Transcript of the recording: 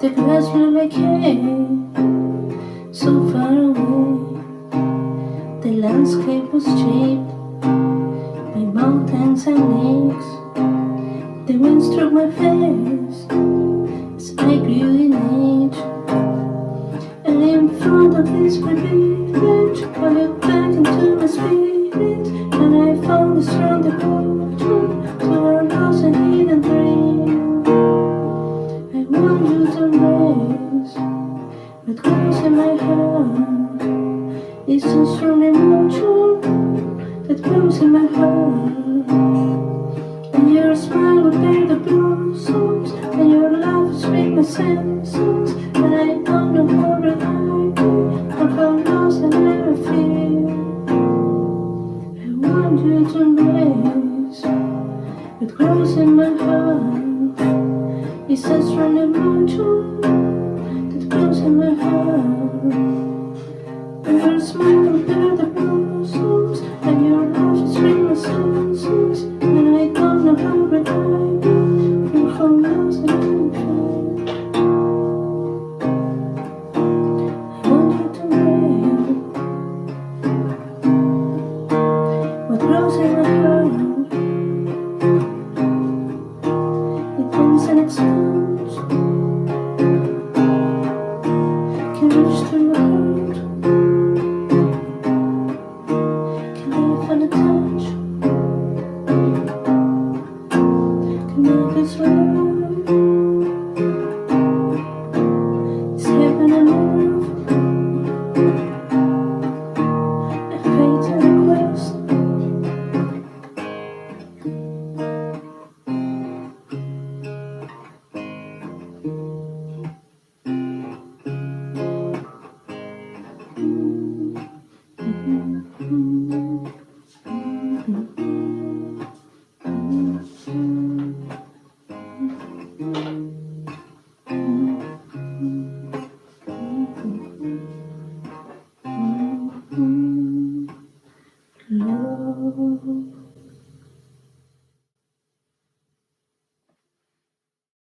The grass grew like hay, so far away. The landscape was shaped by mountains and lakes. The wind struck my face as I grew in age. And in front of this village, I looked back into my spirit, and I found a strong devotion to our lost and hidden dream. I want you to embrace what grows in my heart. It's a strong emotion that grows in my heart. And your smile would bear the blossoms, and your love would spring my senses. And I don't know how relied or how lost I never feel. I want you to embrace what grows in my heart. It's a strong emotion that grows in my heart. And your smile would bear the blossoms, and your love would spring my senses. And I don't know how relied or how lost I never feel. I want you to embrace what grows in my heart. It bends and expands, can reach to your heart, can live and attach, can make us right. It's heaven and earth, a fate and a quest. Mm-hmm.